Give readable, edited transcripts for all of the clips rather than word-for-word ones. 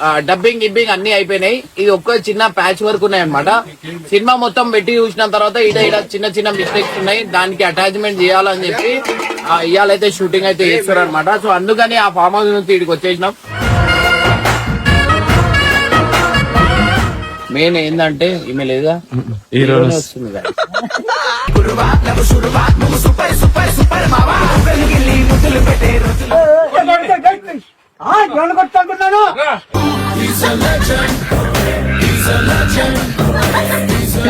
Dubbing గిబ్బింగ్ అన్ని అయిపోయినాయి. ఇది ఒక్క చిన్న ప్యాచ్ వర్క్ ఉన్నాయి అనమాట. సినిమా మొత్తం పెట్టి చూసిన తర్వాత ఇడ చిన్న చిన్న మిస్టేక్స్ ఉన్నాయి, దానికి అటాచ్మెంట్ చేయాలని చెప్పి ఇవాళైతే షూటింగ్ అయితే చేస్తారు అనమాట. సో అందుకని ఆ ఫామ్ హౌస్ నుంచి ఇక్కడికి వచ్చేసినాం. మెయిన్ ఏంటంటే ఈమె లేదా వస్తుంది కదా.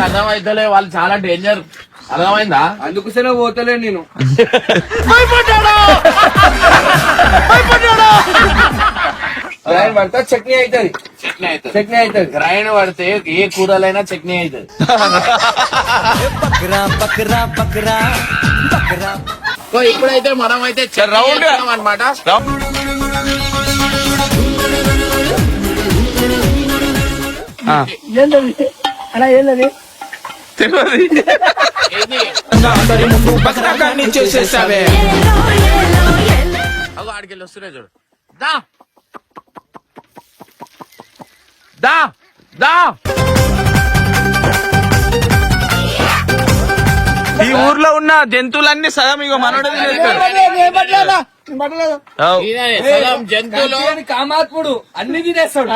అర్థమైతలే, వాళ్ళు చాలా డేంజర్. అర్థమైందా? అందుకు సరే పోతలే నేను. గ్రైండ్ పడితే చట్నీ అవుతుంది. చట్నీ అవుతుంది. గ్రైండ్ పడితే ఏ కూరలైనా చట్నీ అవుతుంది. సో ఇప్పుడైతే మనం అయితే రౌండ్ అనమాట. అలా ఏంటది చేసేసావే. అగో ఆడికెళ్ళి వస్తున్నాయి చూడు. దా దా దా. ఈ ఊర్లో ఉన్న జంతువులన్నీ సగం ఇగో మనోడే జంతువులు కామాత్ముడు అన్ని తినేస్తాడు.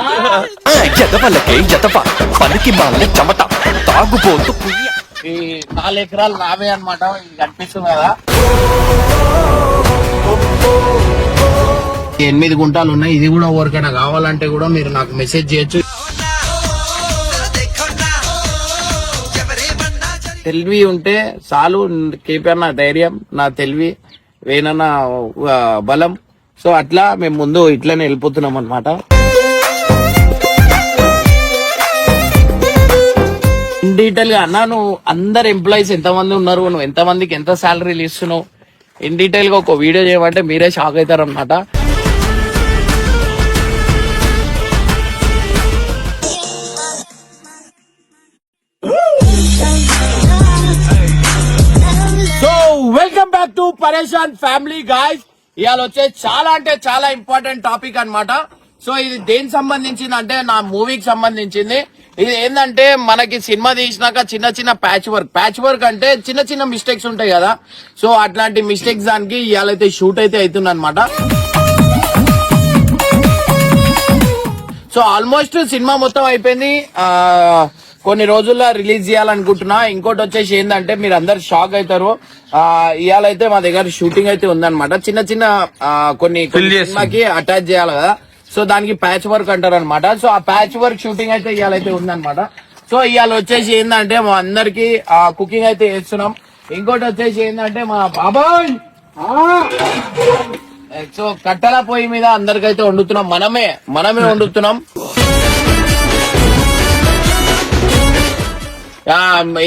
ఎదవలకే ఎదవ పనికి మాలే చెమట తాగుపోతూ ఈ 4 ఎకరాలు నావే అనమాట. ఇది కనిపిస్తుంది కదా, 8 గుంటాలు ఉన్నాయి. ఇది కూడా ఎవరికైనా కావాలంటే కూడా మీరు నాకు మెసేజ్ చేయొచ్చు. తెలివి ఉంటే చాలు. కేపీ నా ధైర్యం, నా తెలివి, వేనన్న బలం. సో అట్లా మేము ముందు ఇట్లనే వెళ్ళిపోతున్నాం అనమాట. ఇన్ డీటెయిల్ గా అన్నా, నువ్వు అందరు ఎంప్లాయీస్ ఎంతమంది ఉన్నారు, నువ్వు ఎంతమందికి ఎంత శాలరీలు ఇస్తున్నావు, ఇన్ డీటెయిల్ గా ఒక వీడియో చేయమంటే మీరే షాక్ అవుతారు అనమాట. సో వెల్కమ్ బ్యాక్ టు పరేషాన్ ఫ్యామిలీ గాయ్స్. ఇవాళ వచ్చే చాలా అంటే చాలా ఇంపార్టెంట్ టాపిక్ అన్నమాట. సో ఇది దేనికి సంబంధించింది అంటే నా మూవీకి సంబంధించింది. ఇది ఏంటంటే మనకి సినిమా తీసినాక చిన్న చిన్న ప్యాచ్ వర్క్ అంటే చిన్న చిన్న మిస్టేక్స్ ఉంటాయి కదా. సో అట్లాంటి మిస్టేక్స్ దానికి ఇవాళైతే షూట్ అయితే అవుతుంది అనమాట. సో ఆల్మోస్ట్ సినిమా మొత్తం అయిపోయింది. కొన్ని రోజుల్లో రిలీజ్ చేయాలనుకుంటున్నా. ఇంకోటి వచ్చేసి ఏంటంటే మీరు అందరు షాక్ అవుతారు. ఇవాళైతే మా దగ్గర షూటింగ్ అయితే ఉందన్నమాట. చిన్న చిన్న కొన్ని సినిమాకి అటాచ్ చేయాలి కదా. సో దానికి ప్యాచ్ వర్క్ అంటారు అనమాట. సో ఆ ప్యాచ్ వర్క్ షూటింగ్ అయితే ఇవాళైతే ఉందన్నమాట. సో ఇవాళ వచ్చేసి ఏంటంటే మా అందరికి కుకింగ్ అయితే చేస్తున్నాం. ఇంకోటి వచ్చేసి ఏంటంటే మా బాబాయ్ సో కట్టెల పొయ్యి మీద అందరికైతే వండుతున్నాం. మనమే వండుతున్నాం.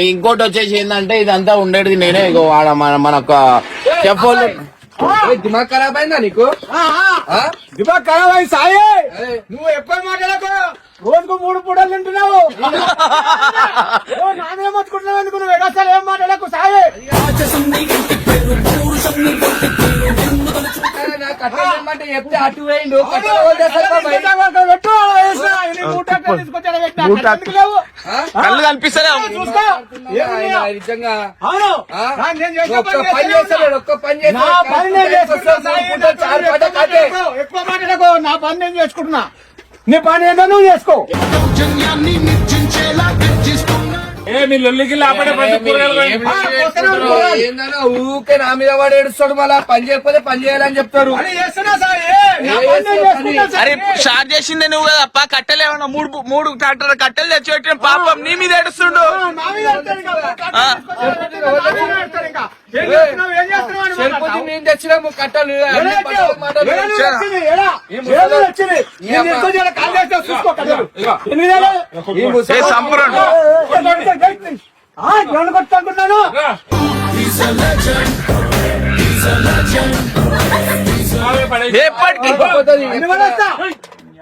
ఇంకోటి వచ్చేసి ఏంటంటే ఇదంతా ఉండేది నేనే. ఇగో వాడ మన చెఫ్ వాళ్ళు. దిమాగ్ ఖరాబ్ అయిందా నీకు? దిమాగ్ ఖరాబ్ అయింది సాయి. నువ్వు ఎక్కువ మాట్లాడకు. రోజుకు 3 పూటలు తింటున్నావు. నానే మొత్తుకుంటున్నావు ఎందుకు? నువ్వు ఎగసాలు ఏం మాట్లాడకు సాయి. చెప్తే అటు వేయండు. కళ్ళు కనిపిస్తారా? నిజంగా ఎక్కువ మాట్లాడకు. నా పని నేను చేసుకుంటున్నా. నీ పని ఏదో నువ్వు చేసుకో. మీ లొల్లికి ఏందన్నా ఊకే నా మీద వాడు ఏడుస్తాడు. మళ్ళా పని చేయకపోతే పని చేయాలని చెప్తారు. అరే స్టార్ట్ చేసిందే నువ్వు కదప్ప. కట్టెలేమన్నా 3 ట్రాక్టర్ కట్టెలు తెచ్చిపెట్టిన పాపం నీ మీద ఏడుస్తుండు. నేను తెచ్చినాము కట్టలు. కొట్టుకుంటున్నాను.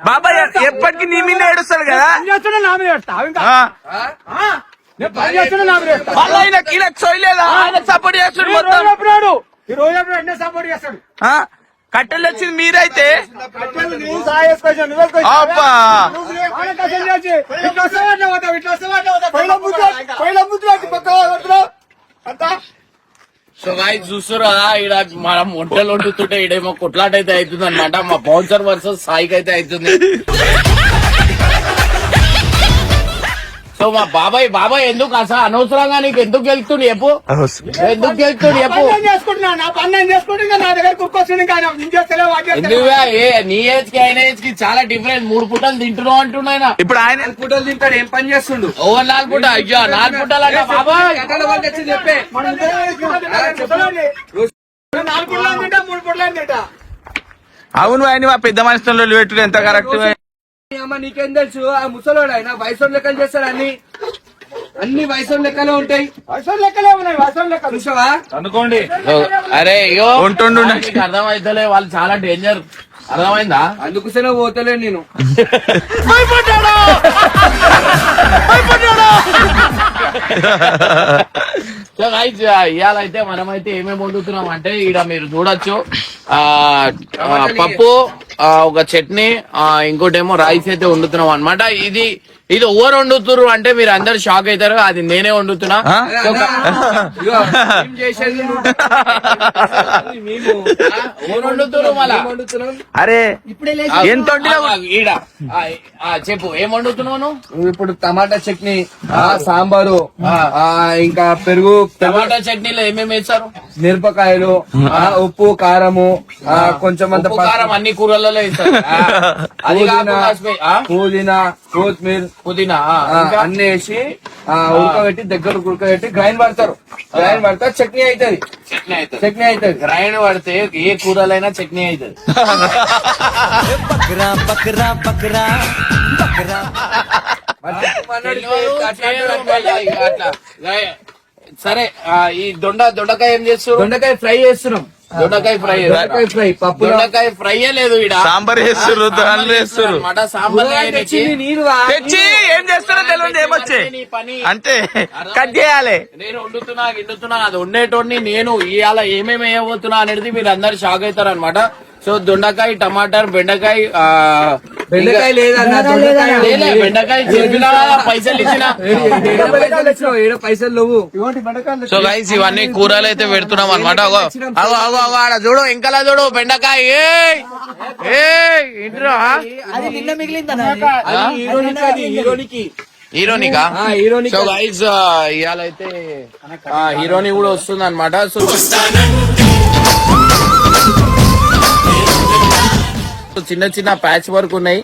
బాబాయ్ ఎప్పటికీ నీ మీద ఏడుస్తాడు కదా. నా మీద ఏడుస్తా. సపోర్ట్ చేస్తాడు మొత్తం. ఈ రోజు ఎప్పుడైనా సపోర్ట్ చేస్తాడు. కట్టెలు తెచ్చింది మీరైతే కట్టెలు నీ సాయి వేసుకొచ్చావు, నువ్వు వేసుకొచ్చావు. అబ్బా వాళ్ళ కట్టెలు చేసి ఇట్లా వస్తావా, అట్లా పోతావు, ఇట్లా వస్తావా, అట్లా పోతావు. పైన ముద్దు వచ్చి పక్కన వస్తున్నావు. అంతా సో గాయ్స్ చూస్తారు కదా, ఈడ మనం వంటలు వండుతుంటే ఈడేమో కొట్లాట అయితే అవుతుంది అనమాట. మా బౌన్సర్ వర్సెస్ సాయికి అయితే అవుతుంది. సో మా బాబాయ్ ఎందుకు అసలు అనవసరంగా నీకు ఎందుకు గెలుతుంది చెప్పు, ఎందుకు గెలుతుంది చెప్పు. పని నేను చేసుకుంటున్నా, నా పని నేను చేసుకుంటున్నా. నా దగ్గర కుక్క వస్తుంది కానీ నేను చేస్తలేవు, వాడు చేస్తలేవు. ఎందుకుగా నీ ఏజ్ కి ఆయన ఏజ్ కి చాలా డిఫరెంట్. 3 పూటలు తింటున్నావు అంటున్నాయన. ఇప్పుడు ఆయన ఫోటోలు తింటాడు, ఏం పని చేస్తుండు? ఓవర్ 4 పూట, అయ్యో 4 పూటలు అంటే బాబాయ్. గంటల వాళ్ళు తెచ్చి చెప్పే. మనం ఇద్దరం చెప్పాలి. 4 పుట్లని తింటా, 3 పుట్లని తింటా. అవును ఆయన మా పెద్ద మనుషుల్లో పెట్టుడు ఎంత కరెక్ట్. అమ్మ నీకేం తెలుసు? ఆ ముసలోడు ఆయన వయసు లెక్కలు చేస్తాడు. అన్ని వయసు లెక్కలే ఉంటాయి. వర్షం లెక్కలే ఉన్నాయి, వర్షం లెక్కలు. చూసావా? అనుకోండి అరే అయ్యో ఉంటుండు. నీకు అర్థమైతలే, వాళ్ళు చాలా డేంజర్. అర్థమైందా? అందుకోసమే పోతలే నేను. సో గైస్ ఇవాళైతే మనమైతే ఏమేమి వండుతున్నాం అంటే ఈడ మీరు చూడొచ్చు. పప్పు, ఒక చట్నీ, ఇంకోటేమో రైస్ అయితే వండుతున్నాం అనమాట. ఇది ఎవరు వండుతున్నారు అంటే మీరు అందరు షాక్ అవుతారు. అది నేనే వండుతున్నా. ఇగో, ఏం చేసేది నువ్వు? మేము ఎవరు వండుతున్నారు మళ్ళా? వండుతున్నాం. అరే ఎంత ఈడ చెప్పు, ఏం వండుతున్నావు నువ్వు? ఇప్పుడు టమాటా చట్నీ, సాంబారు, ఇంకా పెరుగు, టమాటా చట్నీలో ఏమేమి వేస్తారు? మిరపకాయలు, ఉప్పు, కారము, కొంచెం అంత ఉప్పు, కారం అన్ని కూరలలో వేస్తారు. అది కాకుండా పుదీనా, కొత్తిమీర, పుదీనా అన్ని వేసి ఉడకబెట్టి దగ్గర ఉడకబెట్టి గ్రైండ్ పడతారు. చట్నీ అవుతుంది. చట్నీ అవుతుంది. గ్రైండ్ పడితే ఏ కూరలైనా చట్నీ అవుతుంది. అట్లా సరే. ఈ దొండకాయ ఏం చేస్తారు? దొండకాయ ఫ్రై చేస్తున్నాం. దొండకాయ ఫ్రై. పప్పు దొండకాయ ఫ్రైయే లేదు ఈడ. సాంబార్ వేస్తారు, దానిలో వేస్తారు. మాట సాంబార్ తెచ్చి ఏం చేస్తారో తెలియదు. ఏమొచ్చే అంటే కట్ చేయాలి. నేను వండుతున్నా అది వండేటోడిని నేను. ఇవాళ ఏమేమి వేయబోతున్నా అనేది మీరు అందరు షాక్ అవుతారు అనమాట. సో దొండకాయ, టమాటర్, బెండకాయ లేదన్నా, బెండకాయ చెప్పినా పైసలు ఇచ్చిన. పైసలు లేవు. సో గైస్ ఇవన్నీ కూరలు అయితే పెడుతున్నాం అనమాట. ఆడ చూడు, ఇంకలా చూడు బెండకాయ. ఇంట్రా హీరోనికా? సో గైస్ ఇవాళ అయితే హీరోని కూడా వస్తుంది అనమాట. సో చిన్న చిన్న ప్యాచ్ వర్క్ ఉన్నాయి.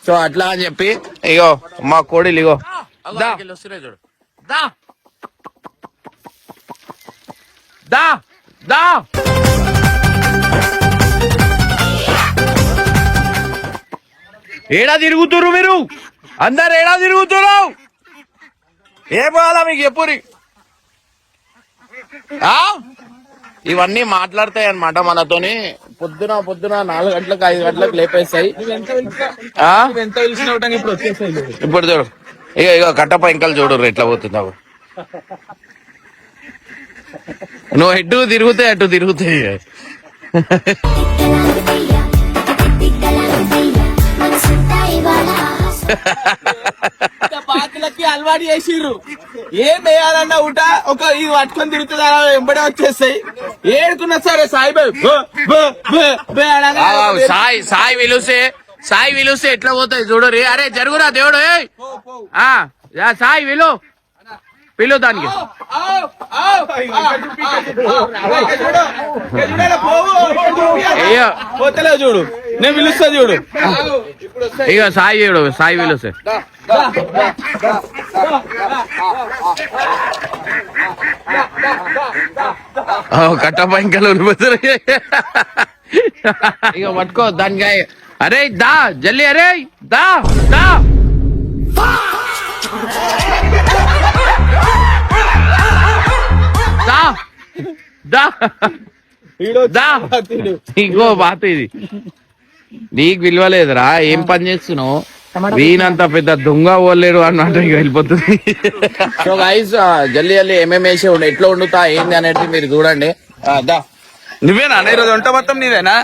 సో అట్లా అని చెప్పి ఇగో మా కోడిలు ఇగో చూడు. ఏడా తిరుగుతురు మీరు అందరు? ఏడా తిరుగుతురు? ఏ పోవాలా మీకు చెప్పురి. ఇవన్నీ మాట్లాడతాయి అనమాట మనతోని. పొద్దున 4 గంటలకు 5 గంటలకు లేపేస్తాయి. ఇప్పుడు చూడు, ఇక కట్టప ఇంకలు చూడు ఎట్లా పోతున్నావు. నువ్వు ఎటు తిరుగుతాయి అటు తిరుగుతాయి. బాతులకి అలవాటు చేసిర్రు. ఏం వేయాలన్నా ఊట ఒక ఇది పట్టుకొని తిరుగుతుంది, వెంబడే వచ్చేస్తాయి. ఏడుకున్నా సరే సాయి విలుస్తే ఎట్లా పోతాయి చూడు. అరే జరుగురా దేవుడు. సాయి పిలు దానికి. పోతలేవు చూడు, నేను పిలుస్తా చూడు. ఇక సాయి పిలుస్తే కట్టప ఇంకా ఉరిపోతారు. ఇక పట్టుకో దానికి. అరే దా జల్లి, అరే దా దా. ఇంకో బాత ఇది నీకు విలువలేదురా. ఏం పని చేస్తున్నావు? వీనంత పెద్ద దొంగ ఓలేరు అన్నట్టు వెళ్ళిపోతుంది. సో గైస్ జల్లి ఏమేమి వేసి ఎట్లా వండుతా ఏంది అనేది మీరు చూడండి. నువ్వేనా ఈరోజు వంట మొత్తం నీదేనా?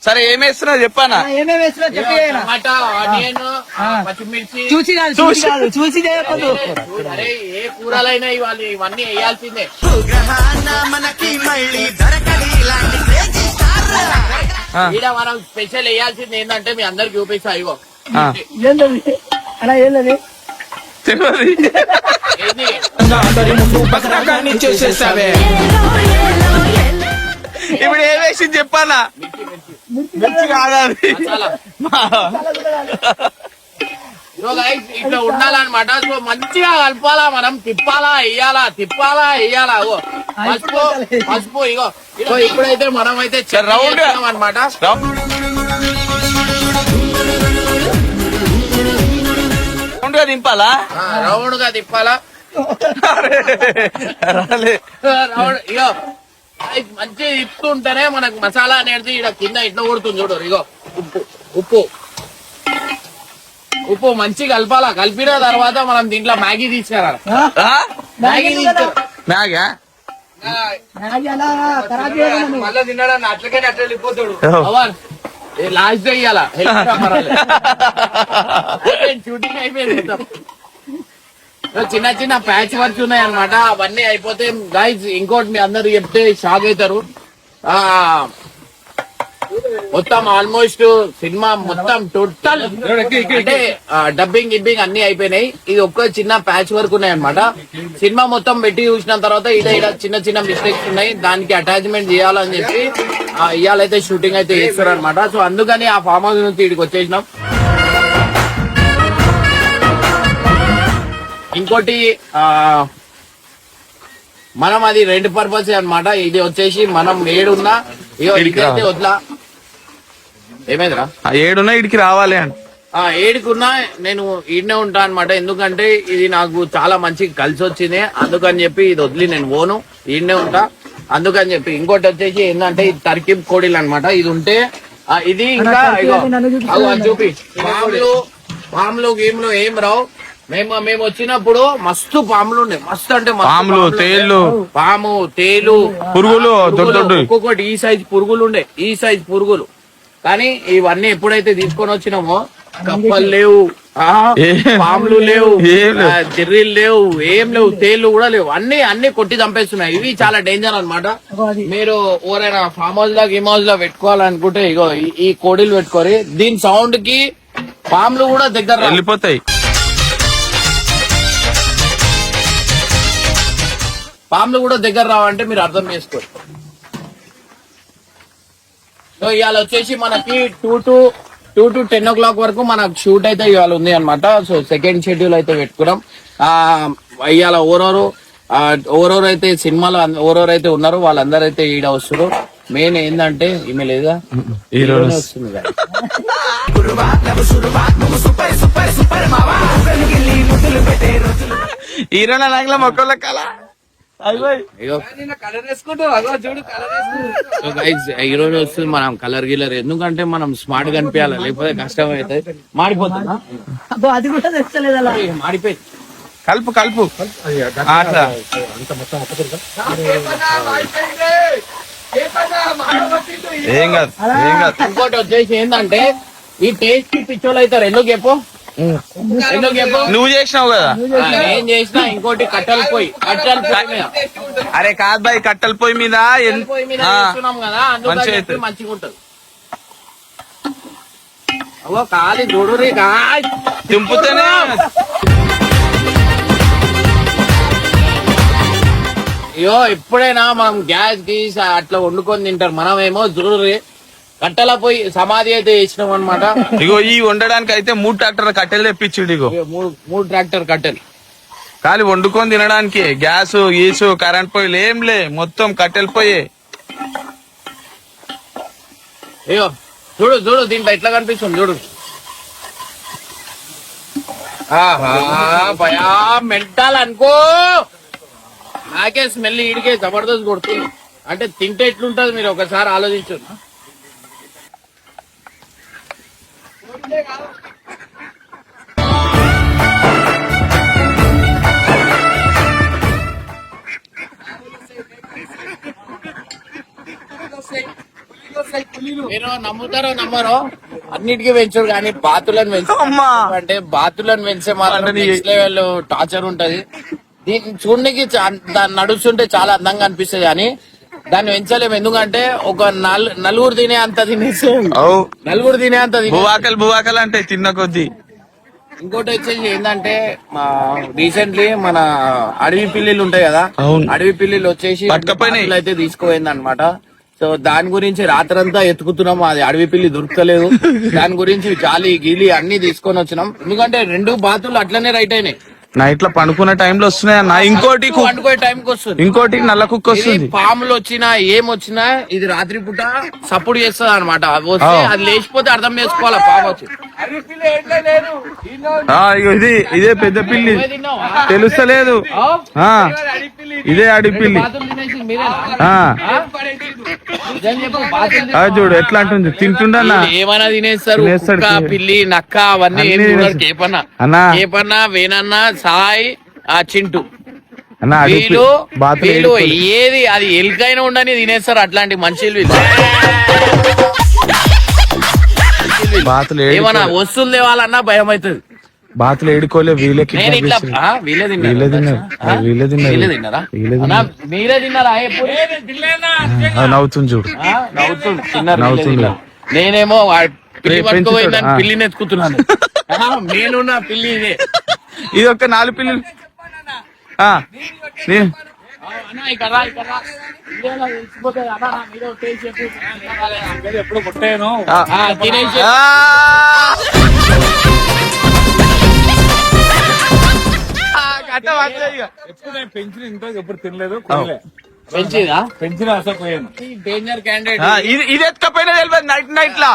సరే ఏం వేస్తున్నావు చెప్పానా? ఏమేమి వేసినా చెప్పి టమాటా, ఆనియన్, పచ్చిమిర్చి. చూసి కాదు, చూసి కాదు, చూసి చేయకూడదు. అరే ఏ కూరలైనా ఇవన్నీ వేయాల్సిందే. ఈడ మనం స్పెషల్ వేయాల్సింది ఏంటంటే మీ అందరికి చూపిస్తా ఇగో. ఏంటది అలా ఏంటది తెలియదు. ఏంది? ఇప్పుడు ఏం వేసింది చెప్పానా? మిర్చి కాదా అది? మసాలా. సో గైస్ ఇట్లా ఉండాలన్నమాట. సో మంచిగా కలపాలా, మనం తిప్పాలా వేయాలా. ఓ పసుపు ఇగో. సో ఇప్పుడైతే మనం అయితే రౌండ్ అనమాట. రౌండ్ గా దింపాలా? రౌండ్ గా తిప్పాలా. రౌండ్ ఇగో మంచిగా తిప్పుతుంటేనే మనకు మసాలా అనేది ఇక్కడ కింద ఇట్లా కొడుతుంది చూడు. ఇగో ఉప్పు మంచిగా కలపాలా. కలిపిన తర్వాత మనం దీంట్లో మ్యాగీ తీసుకురా. మ్యాగీ తీసుకురా. మ్యాగా మళ్ళీ తినడానికి అట్లకైనా అట్లా వెళ్ళిపోతాడు. లాస్ట్ డే ఇయ్యాలా షూటింగ్ అయిపోయింది మొత్తం. చిన్న చిన్న ప్యాచ్ వర్క్స్ ఉన్నాయి అనమాట. అవన్నీ అయిపోతే గైస్ ఇంకోటి మీ అందరు చెప్తే షాక్ అవుతారు. మొత్తం ఆల్మోస్ట్ సినిమా మొత్తం టోటల్ అంటే డబ్బింగ్ అన్ని అయిపోయినాయి. ఇది ఒక్క చిన్న ప్యాచ్ వర్క్ ఉన్నాయి అనమాట. సినిమా మొత్తం పెట్టి చూసిన తర్వాత ఇడ చిన్న చిన్న మిస్టేక్స్ ఉన్నాయి. దానికి అటాచ్మెంట్ చేయాలని చెప్పి ఇవాళైతే షూటింగ్ అయితే చేస్తారు అనమాట. సో అందుకని ఆ ఫామ్ హౌస్ నుంచి ఇక్కడికి వచ్చేసినాం. ఇంకోటి మనం అది రెండు పర్పస్ అన్నమాట. ఇది వచ్చేసి మనం ఏడున్నా ఇదైతే వద్లా. ఏమైందిరా? ఏడున్నా ఇడికి రావాలి అని ఏడుకున్నా నేను ఈడనే ఉంటా అనమాట. ఎందుకంటే ఇది నాకు చాలా మంచి కలిసి వచ్చింది. అందుకని చెప్పి ఇది వదిలి నేను పోను, ఈడనే ఉంటా. అందుకని చెప్పి ఇంకోటి వచ్చేసి ఏంటంటే ఇది టర్కీ కోడిలు అనమాట. ఇది ఉంటే ఇది ఇంకా ఇగో చూపి పాములు గేమ్లు ఏం రావు. మేము వచ్చినప్పుడు మస్తు పాములు ఉండే. మస్తు అంటే పాములు, తేళ్లు, తేలు, పురుగులు, ఒక్కొక్కటి ఈ సైజ్ పురుగులు ఉండే. ఈ సైజ్ పురుగులు. కానీ ఇవన్నీ ఎప్పుడైతే తీసుకొని వచ్చినామో కప్పలు లేవు, పాములు లేవు, తిర్రీలు లేవు, ఏం లేవు, తేళ్లు కూడా లేవు. అన్ని కొట్టి చంపేస్తున్నాయి. ఇవి చాలా డేంజర్ అన్నమాట. మీరు ఎవరైనా ఫామ్ హౌస్ లో గేమ్ హౌస్ లో పెట్టుకోవాలనుకుంటే ఇగో ఈ కోడిలు పెట్టుకోరి. దీని సౌండ్ కి పాములు కూడా దగ్గర వెళ్ళిపోతాయి. పాములు కూడా దగ్గర రావంటే మీరు అర్థం చేసుకోండి. సో ఇవాళ వచ్చేసి మనకి 2 to 10 o'clock వరకు మనకు షూట్ అయితే ఇవాళ ఉంది అనమాట. సో సెకండ్ షెడ్యూల్ అయితే పెట్టుకున్నాం. ఇవాళ ఓరోరు అయితే సినిమాలో ఓరోరైతే ఉన్నారు. వాళ్ళందరూ అయితే ఈడ వస్తారు. మెయిన్ ఏంటంటే ఈమె లేదా వస్తుంది కదా. హీరోల నాగల మొక్కల కళ ఈ రోజు వస్తుంది మనం కలర్ గిల్లర్. ఎందుకంటే మనం స్మార్ట్ కనిపించాలి, లేకపోతే కష్టం అవుతుంది. మాడిపోతుందా? అది కూడా తెచ్చలేదు అలా మాడిపోయింది. కలుపు అట్లా ఏం కాదు. ఇంకోటి వచ్చేసి ఏంటంటే ఈ టేస్ట్ కి పిచ్చోళ్ళు అవుతారు. ఎందుకు చెప్పు? నువ్వు చేసినావు కదా. ఏం చేసినా ఇంకోటి కట్టెల పొయ్యి మీద. అరే కాదు బాయ్, కట్టెల పొయ్యి మీద పొయ్యి మీద చేస్తున్నాం కదా, అందుకని మంచిగా ఉంటది. అవో కాలి చూడు దింపుతేనే అయ్యో ఎప్పుడైనా మనం గ్యాస్ గీస్ అట్లా వండుకొని తింటారు. మనమేమో జుర్రి కట్టెల పోయి సమాధి అయితే వేసినాం అనమాట. ఇగో ఈ వండడానికి అయితే 3 ట్రాక్టర్ కట్టెలు తెప్పించిండు. ఇగో 3 ట్రాక్టర్ కట్టెలు ఖాళీ వండుకొని తినడానికి. గ్యాస్ గీసు కరెంట్ పొయ్యిలు ఏం లే, మొత్తం కట్టెలు పొయ్యి. అయ్యో చూడు దీంట్లో ఎట్లా కనిపిస్తుంది చూడు. ఆహా భయా మెంటల్ అనుకో. నాకే స్మెల్ ఈడికే జబర్దస్త్ కొడుతుంది. అంటే తింటే ఎట్లుంటది మీరు ఒకసారి ఆలోచించండి. మీరు నమ్ముతారో నమ్మరో అన్నిటికీ పెంచుడు కానీ బాతులను పెంచు అంటే బాతులను పెంచే మాత్రం నెక్స్ట్ లెవెల్ టార్చర్ ఉంటది. దీన్ని చూడడానికి దాన్ని నడుస్తుంటే చాలా అందంగా అనిపిస్తుంది కానీ దాన్ని పెంచలేము. ఎందుకంటే ఒక నలుగురు తినే అంత తినేసే నలుగురు తినే అంత బువాకలు అంటే తిన్న కొద్ది. ఇంకోటి వచ్చేసి ఏంటంటే రీసెంట్లీ మన అడవి పిల్లిలు ఉంటాయి కదా, అడవి పిల్లిలు వచ్చేసి అయితే తీసుకుపోయింది అనమాట. సో దాని గురించి రాత్రంతా ఎత్తుకుతున్నాం, అది అడవి పిల్లి దొరకలేదు. దాని గురించి జాలి గీలి అన్ని తీసుకొని వచ్చినాం. ఎందుకంటే 2 బాతులు అట్లనే రైట్ అయినాయి. నైట్ లో పండుకున్న టైంలో వస్తున్నాయి అన్న. ఇంకోటి పండుకునే టైంకి వస్తుంది, ఇంకోటి నల్ల కుక్క వస్తుంది. పాములు వచ్చినా ఏమొచ్చినా ఇది రాత్రి పూట సపోర్ట్ చేస్తుంది అనమాట. వస్తే అది లేచిపోతే అర్థం చేసుకోవాలా పాము వచ్చి. ఇదే పెద్ద పిల్లి తెలుస్తలేదు, ఇదే అడిపిల్లి. చూడు ఎట్లా అంటుంది, తింటుండన్నా ఏమైనా తినేస్తారు. పిల్లి నక్క అవన్నీ కేపన్నా వేనన్నా సాయి ఆ చింటూ వీళ్ళు ఏది అది ఎలుకైనా ఉండని తినేస్తారు. అట్లాంటి మనుషులు ఏమన్నా వస్తువులు తేవాలన్నా భయం అవుతుంది. బాతులు ఏడుకోలే వీళ్ళకి వీళ్ళే తిన్నారా? మీరే తిన్నారా? నవ్వుతుంది చూడు, నవ్వుతుంది. నేనేమో పిల్లి పట్టుకోపోయిందని పిల్లిని ఎత్తుకుతున్నాను. నేను నా పిల్లి ఇదే. ఇది ఒక 4 పిల్లలు. ఎప్పుడు కొట్టాను ఎప్పుడు నేను పెంచిన ఇంట్లో ఎప్పుడు తినలేదు, పెంచిదా పెంచిన అసలు పోయాను. డేంజర్ క్యాండిడేట్ ఇది ఎత్తుకపోయినా తెలియదు. నైట్ లా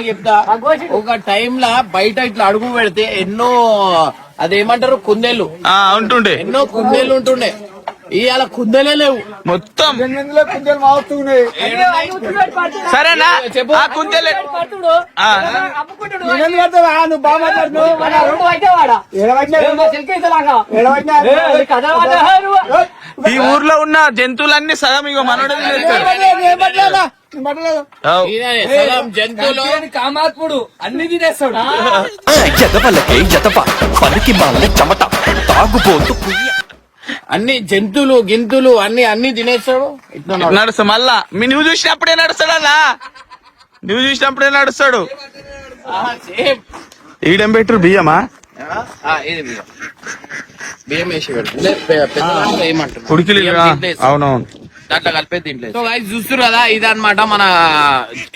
చెప్తా. ఒక టైమ్ లా బయట ఇట్లా అడుగు పెడితే ఎన్నో అదేమంటారు కుందేళ్ళు ఉంటుండే, ఎన్నో కుందేళ్ళు ఉంటుండే. ఇవాళ కుందేలే లేవు, మొత్తం కుందేలు మావుతున్నాయి. సరేనా చెప్పు. కుందేలే నువ్వు బాగా ఈ ఊర్లో ఉన్న జంతువులన్నీ సగం ఇగో మనోడే జంతువులు కామాత్ముడు అన్ని తినేస్తాడు. ఎదవలకే ఎదవ పనికి మాల చెమట తాగుబోతు అన్ని జంతువులు గింతులు అన్ని తినేస్తాడు. నడుస్తా మళ్ళా నువ్వు చూసినప్పుడే నడుస్తాడన్నా, నువ్వు చూసినప్పుడే నడుస్తాడు. ఈడేం పెట్టరు బియ్యమా? బియ్యం వేసి ఏమంటారు ఉడికి అవునవును దాంట్లో కలిపే తింటలేదు. సో గైస్ చూస్తారు కదా, ఇదన్నమాట మన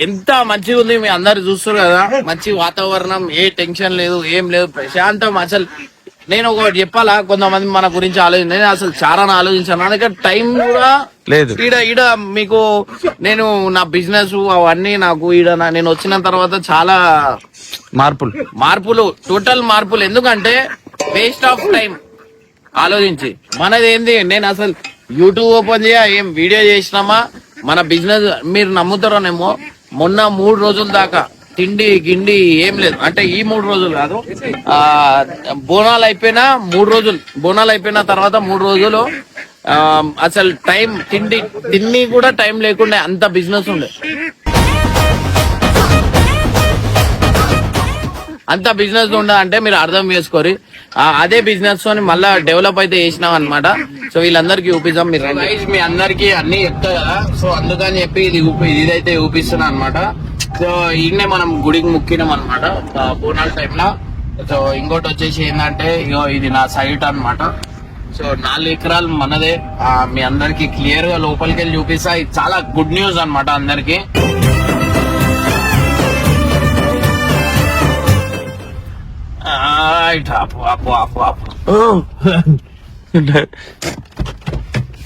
ఎంత మంచిగా ఉంది. మీ అందరు చూస్తారు కదా, మంచి వాతావరణం, ఏ టెన్షన్ లేదు, ఏం లేదు, ప్రశాంతం. అసలు నేను ఒకటి చెప్పాలా, కొంతమంది మన గురించి నేను అసలు చాలా ఆలోచించాను. నా దగ్గర టైం కూడా లేదు. ఈడ మీకు నేను నా బిజినెస్ అవన్నీ నాకు నేను వచ్చిన తర్వాత చాలా మార్పులు టోటల్ మార్పులు. ఎందుకంటే వేస్ట్ ఆఫ్ టైం ఆలోచించి మనది ఏంది. నేను అసలు యూట్యూబ్ ఓపెన్ ఏం వీడియో చేసినామా మన బిజినెస్ మీరు నమ్ముతారోనేమో. మొన్న 3 రోజుల దాకా తిండి గిండి ఏం లేదు. అంటే ఈ 3 రోజులు కాదు, బోనాలు అయిపోయినా 3 రోజులు, బోనాలు అయిపోయిన తర్వాత 3 రోజులు అసలు టైం తిండి కూడా టైం లేకుండా అంత బిజినెస్ ఉండే. అంత బిజినెస్ ఉండే అంటే మీరు అర్థం చేసుకోరు. అదే బిజినెస్ తో మళ్ళా డెవలప్ అయితే చేసినాం అనమాట. సో వీళ్ళందరికీ చూపిస్తాం. మీరు మీ అందరికి అన్ని చెప్తా కదా, సో అందుకని చెప్పి ఇదైతే చూపిస్తున్నా అనమాట. సో ఈయనే మనం గుడికి ముక్కినాం అనమాట బోనాల టైంలో. సో ఇంకోటి వచ్చేసి ఏంటంటే ఇగో ఇది నా సైట్ అనమాట. సో 4 ఎకరాలు మనదే. మీ అందరికి క్లియర్ గా లోపలికి వెళ్ళి చూపిస్తా. ఇది చాలా గుడ్ న్యూస్ అనమాట అందరికి.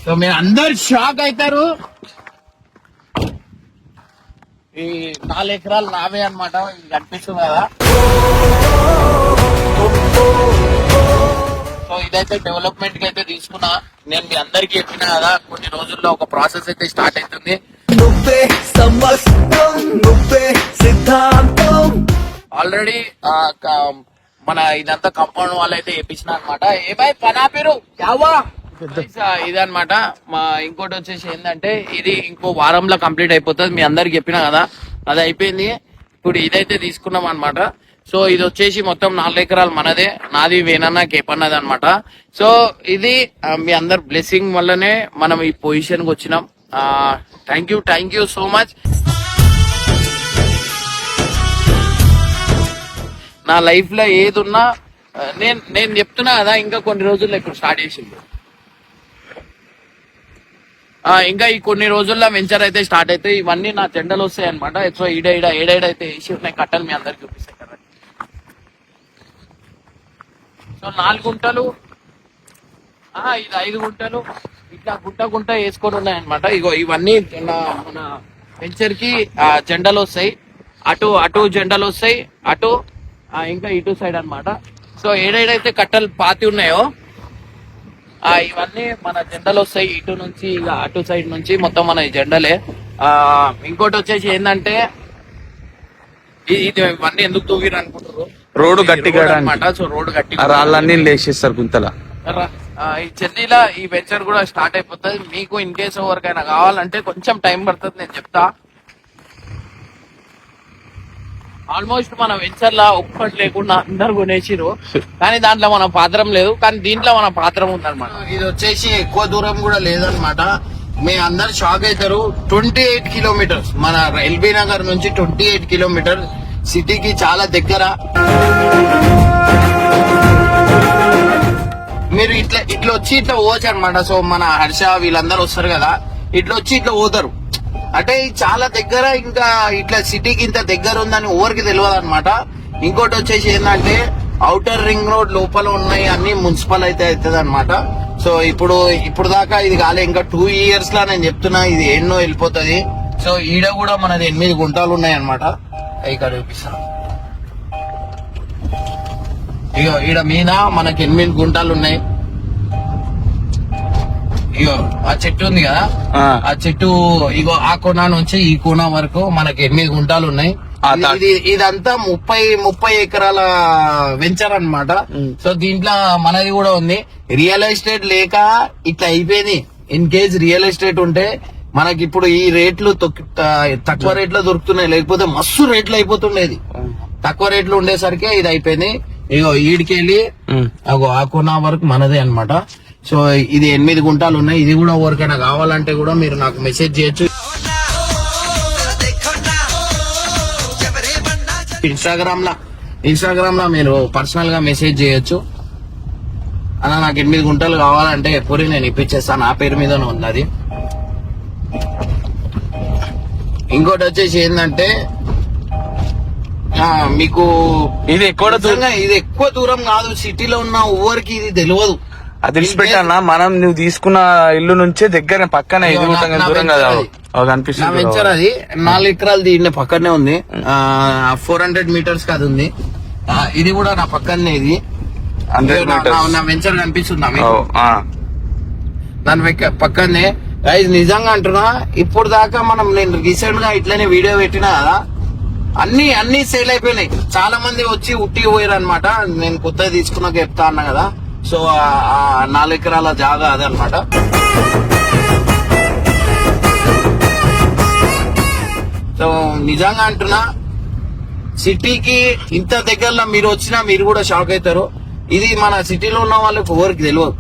సో మీరు అందరు షాక్ అవుతారు. ఈ 4 ఎకరాలు నావే అనమాట. ఇది కనిపిస్తుంది కదా. సో ఇదైతే డెవలప్మెంట్ కి అయితే తీసుకున్నా. నేను మీ అందరికి చెప్పినా కదా, కొన్ని రోజుల్లో ఒక ప్రాసెస్ అయితే స్టార్ట్ అవుతుంది. ఆల్రెడీ మన ఇదంతా కాంపౌండ్ వాళ్ళు అయితే వేపించిన అనమాట. ఏ బాయ్ పనా పేరు ఇదన్నమాట. మా ఇంకోటి వచ్చేసి ఏంటంటే ఇది ఇంకో వారంలో కంప్లీట్ అయిపోతుంది. మీ అందరికి చెప్పినా కదా, అది అయిపోయింది. ఇప్పుడు ఇదైతే తీసుకున్నాం అనమాట. సో ఇది వచ్చేసి మొత్తం 4 ఎకరాలు మనదే, నాది వేనన్నా కేపన్నది అనమాట. సో ఇది మీ అందరు బ్లెస్సింగ్ వల్లనే మనం ఈ పొజిషన్ కి వచ్చినాం. Thank you so much. నా లైఫ్ లో ఏది ఉన్నా నేను చెప్తున్నా కదా, ఇంకా కొన్ని రోజుల్లో ఇప్పుడు స్టార్ట్ చేసింది. ఇంకా ఈ కొన్ని రోజుల్లో వెంచర్ అయితే స్టార్ట్ అయితే ఇవన్నీ నా జెండలు వస్తాయి అనమాట. సో ఏడైతే వేసి ఉన్నాయి కట్టలు, మీ అందరికి చూపిస్తాయి కదా. సో 4 గుంటలు, ఇది 5 గుంటలు, ఇట్లా గుంట వేసుకొని ఉన్నాయి అనమాట. ఇగో ఇవన్నీ మన వెంచర్ కి జెండలు వస్తాయి. అటు జెండలు వస్తాయి, అటు ఇంకా ఇటు సైడ్ అన్నమాట. సో ఏడైతే కట్టలు పాతి ఉన్నాయో ఇవన్నీ మన జెండలు వస్తాయి. ఇటు నుంచి ఇక అటు సైడ్ నుంచి మొత్తం మన జెండలే. ఇంకోటి వచ్చేసి ఏంటంటే ఇది ఇవన్నీ ఎందుకు తూగిరు అనుకుంటారు, రోడ్డు గట్టిగా అనమాట. సో రోడ్డు గట్టి రాళ్ళన్నీ లేచేస్తారు గుంతల. ఈ చెన్నీలో ఈ వెంచర్ కూడా స్టార్ట్ అయిపోతుంది. మీకు ఇన్ కేసు ఎవరికైనా కావాలంటే కొంచెం టైం పడుతుంది, నేను చెప్తా. ఆల్మోస్ట్ మన వెంచర్ లా ఒక్కటి లేకుండా అందరు కొనేసిరు, కానీ దాంట్లో మన పాత్రం లేదు. కానీ దీంట్లో మన పాత్రం ఉందన్నమాట. ఇది వచ్చేసి ఎక్కువ దూరం కూడా లేదనమాట. మీ అందరు షాక్ అవుతారు. 28 కిలోమీటర్స్ మన ఎల్బీ నగర్ నుంచి 28 కిలోమీటర్, సిటీకి చాలా దగ్గర. మీరు ఇట్లా వచ్చి ఇట్లా పోవచ్చు అనమాట. సో మన హర్ష వీళ్ళందరూ వస్తారు కదా, ఇట్లా వచ్చి ఇట్లా పోతారు. అంటే చాలా దగ్గర, ఇంకా ఇట్లా సిటీకి ఇంత దగ్గర ఉందని ఊరికి తెలియదు అనమాట. ఇంకోటి వచ్చేసి ఏంటంటే ఔటర్ రింగ్ రోడ్ లోపల ఉన్నాయి అన్ని మున్సిపల్ అయితే అవుతుంది అనమాట. సో ఇప్పుడు దాకా ఇది కాలే, ఇంకా 2 years లా నేను చెప్తున్నా ఇది ఎన్నో వెళ్ళిపోతుంది. సో ఈడ కూడా మనది 8 గుంటలు ఉన్నాయి అనమాట. ఇక్కడ చూపిస్తాను. ఇగో ఈడ మీద మనకి 8 గుంటలు ఉన్నాయి. ఇగో ఆ చెట్టు ఉంది కదా, ఆ చెట్టు ఇగో ఆ కోణ నుంచి ఈ కోణ వరకు మనకి 8 గుంటలు ఉన్నాయి. ఇదంతా 30 ఎకరాల వెంచర్ అన్నమాట. సో దీంట్లో మనది కూడా ఉంది. రియల్ ఎస్టేట్ లేక ఇట్లా అయిపోయింది. ఇన్ కేస్ రియల్ ఎస్టేట్ ఉంటే మనకి ఇప్పుడు ఈ రేట్లు తక్కువ రేట్లో దొరుకుతున్నాయి, లేకపోతే మస్తు రేట్లు అయిపోతుండేది. తక్కువ రేట్లు ఉండేసరికి ఇది అయిపోయింది. ఇగో ఈడికెళ్ళి ఆ కోణ వరకు మనదే అన్నమాట. సో ఇది 8 గుంటలు ఉన్నాయి. ఇది కూడా ఎవరికైనా కావాలంటే కూడా మీరు నాకు మెసేజ్ చేయొచ్చు. ఇన్స్టాగ్రామ్ లో మీరు పర్సనల్ గా మెసేజ్ చేయొచ్చు. అలా నాకు 8 గుంటలు కావాలంటే ఎప్పుడు నేను ఇప్పించేస్తాను. నా పేరు మీదనే ఉంది అది. ఇంకోటి వచ్చేసి ఏంటంటే మీకు ఇది ఎక్కువ దూరం కాదు. సిటీలో ఉన్న ఊరికి ఇది తెలియదు. అది తెలిసిపెట్టా మనం నువ్వు తీసుకున్న ఇల్లు నుంచే దగ్గర పక్కనే, ఇది దూరం కదా నా వెంచర్. అది 4 ఎకరాలు దీన్ని పక్కనే ఉంది. 400 మీటర్స్ అది ఉంది. ఇది కూడా నా పక్కనే. ఇది నా వెంచర్ కనిపిస్తుందా మీకు? దాని పక్కనే. నిజంగా అంటున్నా, ఇప్పుడు దాకా నేను రీసెంట్ గా ఇట్లనే వీడియో పెట్టినా కదా, అన్ని సేల్ అయిపోయినాయి. చాలా మంది వచ్చి ఉట్టి పోయారు అనమాట. నేను కొత్తగా తీసుకున్నాక చెప్తా అన్నా కదా. సో 4 ఎకరాల జాగా అదనమాట. సో నిజంగా అంటున్నా, సిటీకి ఇంత దగ్గరలో మీరు వచ్చినా మీరు కూడా షాక్ అవుతారు. ఇది మన సిటీలో ఉన్న వాళ్ళకి ఎవరికి తెలియదు.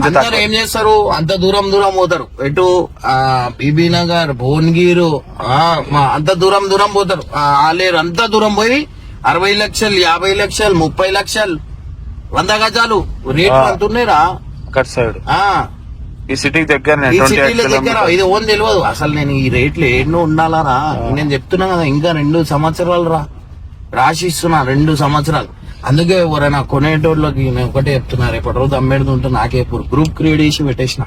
అందరూ ఏం చేస్తారు, అంత దూరం పోతారు. ఎటు బీబీ నగర్, భువనగిరు, అంత దూరం పోతారు. ఆలేరు అంత దూరం పోయి 60 లక్షలు, 50 లక్షలు, 30 లక్షలు, 100 గజాలు రేట్లు అంటున్నాయిరా. ఈ సిటీకి దగ్గర ఇది ఓన్ తెలియదు అసలు. నేను ఈ రేట్లు ఎన్నో ఉండాలరా. నేను చెప్తున్నా కదా, ఇంకా 2 సంవత్సరాలు రాసిస్తున్నా. 2 సంవత్సరాలు. అందుకే ఎవరైనా కొనేటోళ్ళకి నేను ఒకటే చెప్తున్నా, రేపటి రోజు అమ్మేది ఉంటే నాకే గ్రూప్ క్రియేట్ చేసి పెట్టేసిన.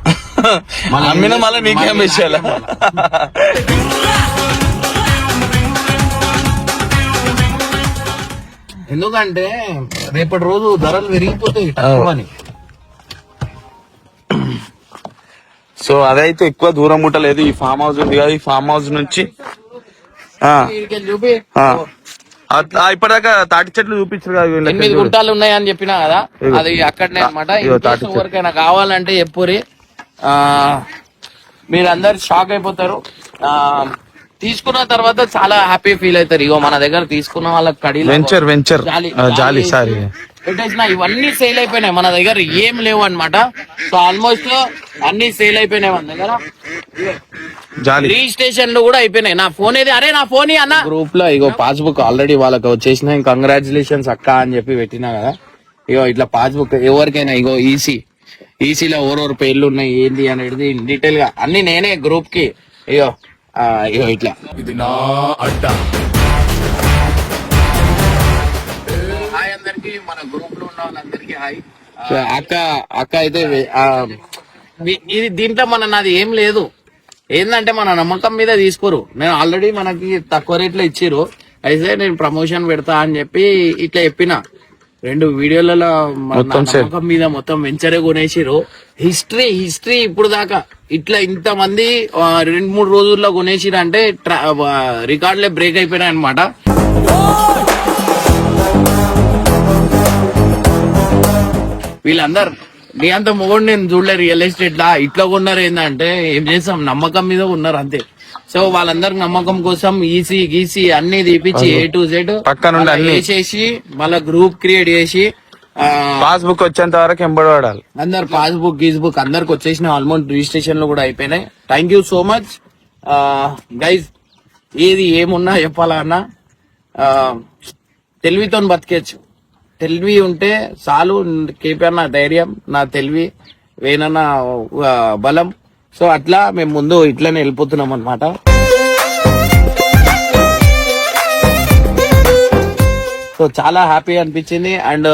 ఎందుకంటే రేపటి రోజు ధరలు పెరిగిపోతాయి తక్కువని. సో అదైతే ఎక్కువ దూరం ముట్టలేదు. ఈ ఫామ్ హౌస్ ఉంది కదా, ఈ ఫామ్ హౌస్ నుంచి చూపి ఇప్పటిదాకా తాటి చెట్లు చూపించారు కదా వీళ్ళకి. 8 గుంటాలు ఉన్నాయని చెప్పినా కదా, అది అక్కడనే అనమాట. ఎవరికైనా కావాలంటే ఎప్పురి మీరందరు షాక్ అయిపోతారు. తీసుకున్న తర్వాత చాలా హ్యాపీ ఫీల్ అవుతారు. ఇగో మన దగ్గర తీసుకున్న వాళ్ళకి కడీలు వెంచర్ జాలి సారీ పెట్టేసిన ఇవన్నీ సేల్ అయిపోయినాయి. మన దగ్గర ఏం లేవు అనమాట. సో ఆల్మోస్ట్ అన్ని సేల్ అయిపోయినాయి మన దగ్గర. రిజిస్ట్రేషన్లు కూడా అయిపోయినాయి. నా ఫోన్ ఏది, అరే నా ఫోన్ అన్న. గ్రూప్ లో ఇగో పాస్బుక్ ఆల్రెడీ వాళ్ళకి వచ్చేసినాయి. కంగ్రాచులేషన్స్ అక్క అని చెప్పి పెట్టినా కదా. ఇగో ఇట్లా పాస్బుక్ ఎవరికైనా ఇగో ఈసీలో ఎవరెవరు పేర్లు ఉన్నాయి ఏంది అనేది డీటెయిల్ గా అన్ని నేనే గ్రూప్ కి ఇగో ఇట్లా. ఇది నా అడ్డ. హాయ్ అందరికి, మన గ్రూప్ లో ఉన్న వాళ్ళందరికీ హాయ్. అక్క అయితే ఇది దీంట్లో నాది ఏం లేదు. ఏంటంటే మన నమ్మకం మీద తీసుకోరు. నేను ఆల్రెడీ మనకి తక్కువ రేట్లో ఇచ్చిర్రు. అయితే నేను ప్రమోషన్ పెడతా అని చెప్పి ఇట్లా చెప్పిన. 2 వీడియోలలో నమ్మకం మీద మొత్తం వెంచరే కొనేసిరు. హిస్టరీ ఇప్పుడు దాకా ఇట్లా ఇంతమంది 2-3 రోజుల్లో కొనేసిరు అంటే రికార్డులే బ్రేక్ అయిపోయినాయి అనమాట. వీళ్ళందరు నీ అంత మొగోడు నేను చూడలే రియల్ ఎస్టేట్ లా. ఇట్లా కొన్నారు ఏంటంటే ఏం చేస్తాం, నమ్మకం మీద ఉన్నారు అంతే. సో వాళ్ళందరికి నమ్మకం కోసం గీసి అన్ని తీపిచ్చి A to Z వేసేసి మళ్ళా గ్రూప్ క్రియేట్ చేసి పాస్బుక్ వచ్చేంత వరకు ఎంబడవాడాలి. అందరు పాస్బుక్ అందరికి వచ్చేసిన ఆల్మోస్ట్ రిజిస్ట్రేషన్ లో కూడా అయిపోయినాయి. Thank you so much guys. ఏది ఏమున్నా చెప్పాలా అన్న, తెలివితో బతికేచ్చు. తెలివి ఉంటే చాలు. కేపీఆర్ నా ధైర్యం, నా తెలివి, వేనన్న బలం. సో అట్లా మేము ముందు ఇట్లనే వెళ్ళిపోతున్నాం అనమాట. సో చాలా హ్యాపీ అనిపించింది. అండ్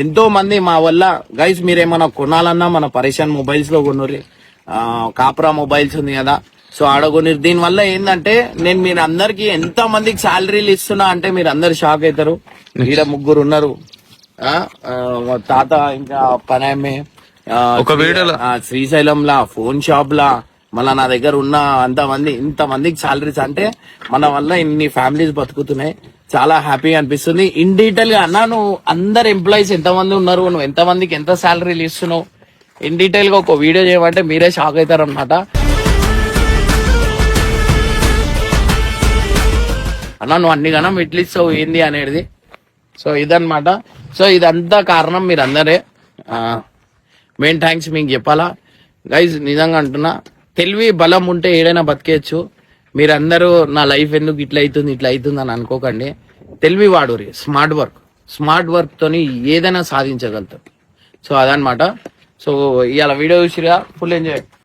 ఎంతో మంది మా వల్ల గైస్ మీరేమన్నా కొనాలన్నా మన పరేషాన్ మొబైల్స్ లో కొనుర్రి. కాప్రా మొబైల్స్ ఉంది కదా, సో ఆడ కొనిర్రి. దీని వల్ల ఏంటంటే నేను మీరు అందరికి ఎంత మందికి శాలరీలు ఇస్తున్నా అంటే మీరు అందరు షాక్ అవుతారు. ఈడ 3 ఉన్నారు. తాత ఇంకా పనామే ఒక వీడియోలో శ్రీశైలంలా ఫోన్ షాప్ లా మళ్ళా నా దగ్గర ఉన్న ఇంతమందికి సాలరీస్ అంటే మన వల్ల ఇన్ని ఫ్యామిలీస్ బతుకుతున్నాయి. చాలా హ్యాపీ అనిపిస్తుంది. ఇన్ డీటెయిల్ గా అన్నా నువ్వు అందరు ఎంప్లాయీస్ ఎంతమంది ఉన్నారు, నువ్వు ఎంతమందికి ఎంత సాలరీలు ఇస్తున్నావు, ఇన్ డీటెయిల్ గా ఒక వీడియో చేయమంటే మీరే షాక్ అవుతారు అనమాట. అన్నా నువ్వు అన్ని గణం ఎట్లా ఇస్తావు ఏంది అనేది. సో ఇదన్నమాట. సో ఇదంతా కారణం మీరందరే. మెయిన్ థ్యాంక్స్ మీకు చెప్పాలా గైజ్. నిజంగా అంటున్నా, తెలివి బలం ఉంటే ఏదైనా బతికేయచ్చు. మీరందరూ నా లైఫ్ ఎందుకు ఇట్లా అవుతుంది అని అనుకోకండి. తెలివి వాడురి, స్మార్ట్ వర్క్ తోని ఏదైనా సాధించగలుగుతారు. సో అదనమాట. సో ఇవాళ వీడియో చూసిరా, ఫుల్ ఎంజాయ్.